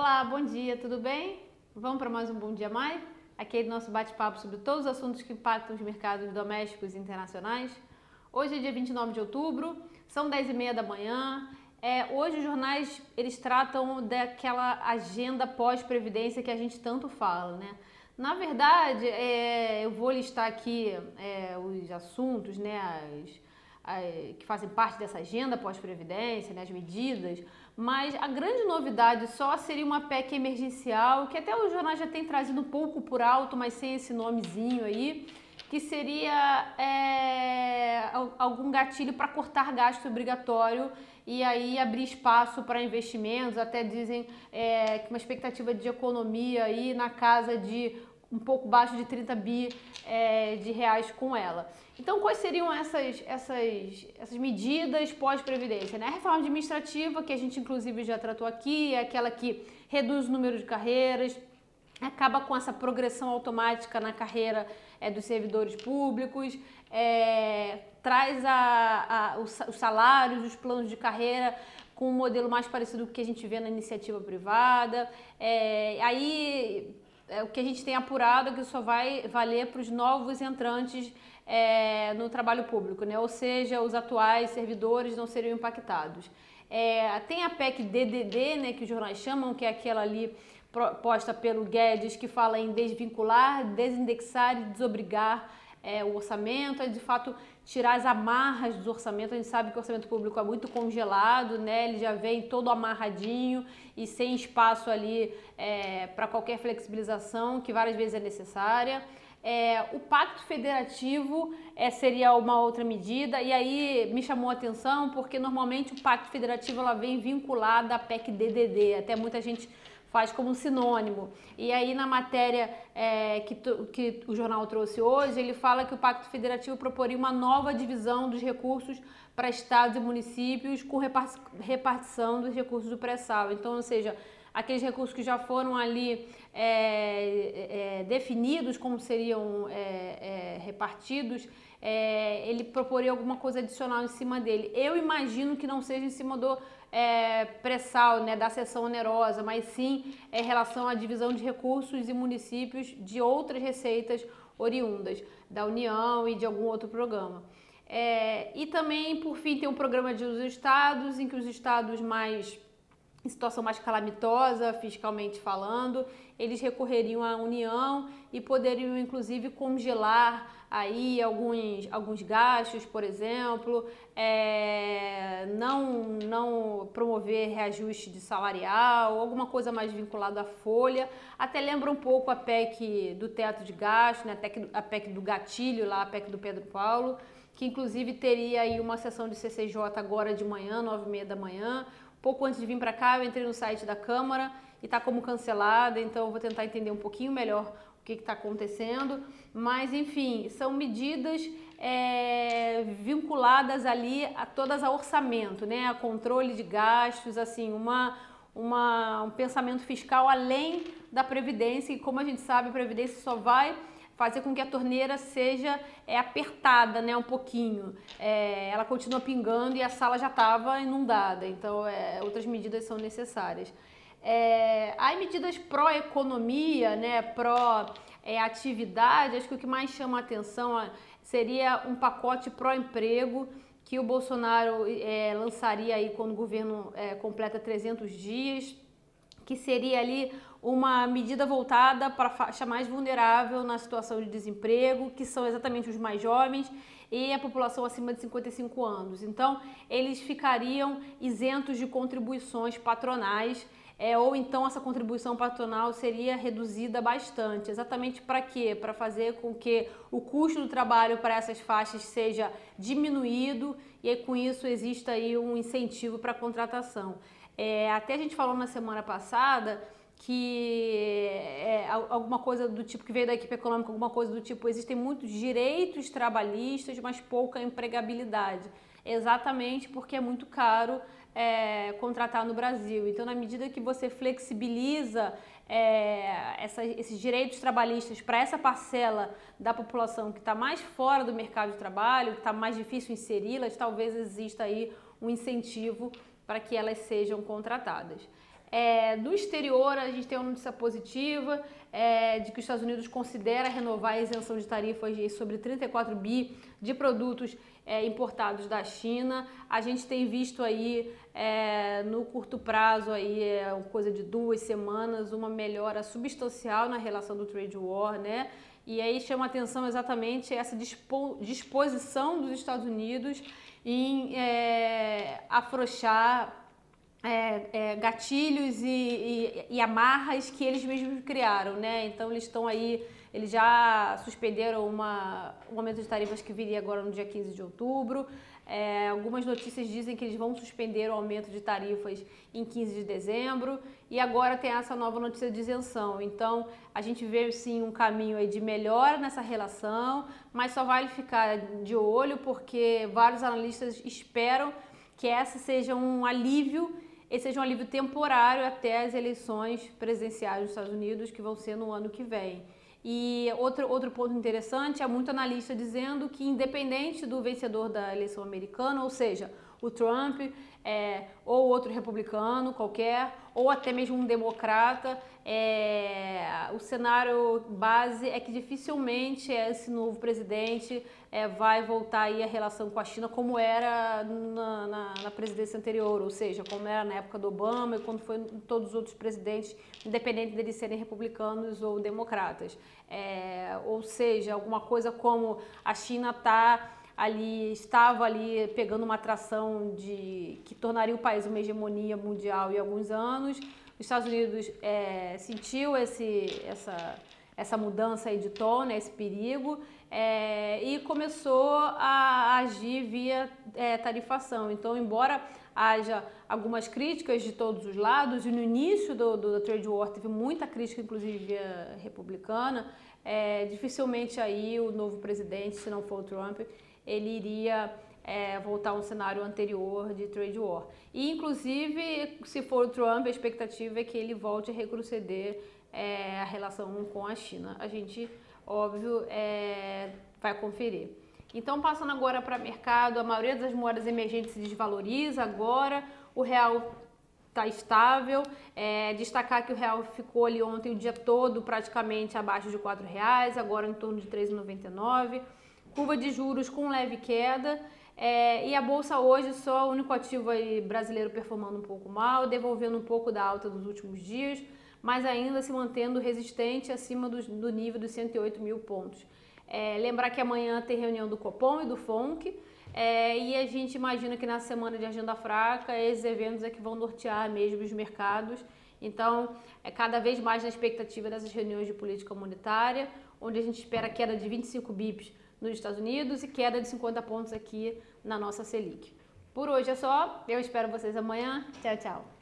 Olá, bom dia, tudo bem? Vamos para mais um Bom Dia Mais? Aquele nosso bate-papo sobre todos os assuntos que impactam os mercados domésticos e internacionais. Hoje é dia 29 de outubro, são 10h30 da manhã. Hoje os jornais eles tratam daquela agenda pós-previdência que a gente tanto fala, né? Na verdade, eu vou listar aqui os assuntos, né, que fazem parte dessa agenda pós-previdência, né, as medidas, mas a grande novidade só seria uma PEC emergencial, que até os jornais já têm trazido um pouco por alto, mas sem esse nomezinho aí, que seria algum gatilho para cortar gasto obrigatório e aí abrir espaço para investimentos. Até dizem que uma expectativa de economia aí na casa de um pouco baixo de 30 bi de reais com ela. Então, quais seriam essas medidas pós-previdência, né? A reforma administrativa, que a gente inclusive já tratou aqui, é aquela que reduz o número de carreiras, acaba com essa progressão automática na carreira dos servidores públicos, traz os salários, os planos de carreira com um modelo mais parecido com o que a gente vê na iniciativa privada. O que a gente tem apurado é que só vai valer para os novos entrantes no trabalho público, né? Ou seja, os atuais servidores não seriam impactados. Tem a PEC DDD, né, que os jornais chamam, que é aquela ali proposta pelo Guedes, que fala em desvincular, desindexar e desobrigar o orçamento, de fato tirar as amarras do orçamento. A gente sabe que o orçamento público é muito congelado, né? Ele já vem todo amarradinho e sem espaço ali para qualquer flexibilização que várias vezes é necessária. O Pacto Federativo seria uma outra medida, e aí me chamou a atenção porque normalmente o Pacto Federativo ela vem vinculada à PEC DDD, até muita gente faz como um sinônimo. E aí na matéria que o jornal trouxe hoje, ele fala que o Pacto Federativo proporia uma nova divisão dos recursos para estados e municípios com repartição dos recursos do pré-sal. Então, ou seja, aqueles recursos que já foram ali definidos como seriam repartidos, ele proporia alguma coisa adicional em cima dele. Eu imagino que não seja em cima do pré-sal, né, da seção onerosa, mas sim em relação à divisão de recursos e municípios de outras receitas oriundas da União e de algum outro programa. E também, por fim, tem um programa dos estados, em que os estados em situação mais calamitosa, fiscalmente falando, eles recorreriam à União e poderiam, inclusive, congelar aí alguns gastos, por exemplo, não promover reajuste de salarial, alguma coisa mais vinculada à folha. Até lembra um pouco a PEC do teto de gasto, né? A PEC do gatilho, lá, a PEC do Pedro Paulo, que inclusive teria aí uma sessão de CCJ agora de manhã, 9h30 da manhã. Pouco antes de vir para cá, eu entrei no site da Câmara e está como cancelada, então eu vou tentar entender um pouquinho melhor o que está acontecendo. Mas, enfim, são medidas vinculadas ali a todas a orçamento, né? A controle de gastos, assim, um pensamento fiscal além da Previdência. E como a gente sabe, a Previdência só vai fazer com que a torneira seja apertada, né, um pouquinho. Ela continua pingando e a sala já estava inundada, então outras medidas são necessárias. Aí medidas pró-economia, né, pró-atividade, acho que o que mais chama a atenção seria um pacote pró-emprego que o Bolsonaro lançaria aí quando o governo completa 300 dias, que seria ali uma medida voltada para a faixa mais vulnerável na situação de desemprego, que são exatamente os mais jovens e a população acima de 55 anos. Então, eles ficariam isentos de contribuições patronais, ou então essa contribuição patronal seria reduzida bastante. Exatamente para quê? Para fazer com que o custo do trabalho para essas faixas seja diminuído e aí, com isso exista aí um incentivo para a contratação. Até a gente falou na semana passada que alguma coisa do tipo, que veio da equipe econômica, alguma coisa do tipo, existem muitos direitos trabalhistas, mas pouca empregabilidade. Exatamente porque é muito caro contratar no Brasil. Então, na medida que você flexibiliza esses direitos trabalhistas para essa parcela da população que está mais fora do mercado de trabalho, que está mais difícil inseri-las, talvez exista aí um incentivo para que elas sejam contratadas. Do exterior, a gente tem uma notícia positiva de que os Estados Unidos considera renovar a isenção de tarifas sobre 34 bi de produtos importados da China. A gente tem visto aí no curto prazo, aí, coisa de 2 semanas, uma melhora substancial na relação do trade war, né? E aí chama atenção exatamente essa disposição dos Estados Unidos em afrouxar gatilhos e amarras que eles mesmos criaram, né? Então eles estão aí, eles já suspenderam um aumento de tarifas que viria agora no dia 15 de outubro. Algumas notícias dizem que eles vão suspender o aumento de tarifas em 15 de dezembro e agora tem essa nova notícia de isenção. Então a gente vê sim um caminho aí de melhora nessa relação, mas só vale ficar de olho porque vários analistas esperam que esse seja um alívio temporário até as eleições presidenciais dos Estados Unidos, que vão ser no ano que vem. E outro ponto interessante, há muito analista dizendo que independente do vencedor da eleição americana, ou seja, o Trump ou outro republicano qualquer, ou até mesmo um democrata, o cenário base é que dificilmente esse novo presidente vai voltar aí a relação com a China como era na presidência anterior, ou seja, como era na época do Obama e quando foi todos os outros presidentes, independente deles serem republicanos ou democratas. Ou seja, alguma coisa como a China estava ali pegando uma atração que tornaria o país uma hegemonia mundial em alguns anos. Os Estados Unidos sentiu essa mudança aí de tom, né, esse perigo, e começou a agir via tarifação. Então, embora haja algumas críticas de todos os lados, e no início do trade war teve muita crítica, inclusive via republicana, dificilmente aí o novo presidente, se não for o Trump, ele iria voltar a um cenário anterior de trade war. E, inclusive, se for o Trump, a expectativa é que ele volte a retroceder a relação com a China. A gente, óbvio, vai conferir. Então, passando agora para mercado, a maioria das moedas emergentes se desvaloriza agora, o real está estável. Destacar que o real ficou ali ontem o dia todo praticamente abaixo de R$4, agora em torno de R$3,99. Curva de juros com leve queda. E a Bolsa hoje só o único ativo aí brasileiro performando um pouco mal, devolvendo um pouco da alta dos últimos dias, mas ainda se mantendo resistente acima do nível dos 108 mil pontos. Lembrar que amanhã tem reunião do Copom e do FONC, e a gente imagina que na semana de agenda fraca esses eventos é que vão nortear mesmo os mercados. Então, cada vez mais na expectativa dessas reuniões de política monetária, onde a gente espera queda de 25 bips nos Estados Unidos e queda de 50 pontos aqui na nossa Selic. Por hoje é só, eu espero vocês amanhã. Tchau, tchau.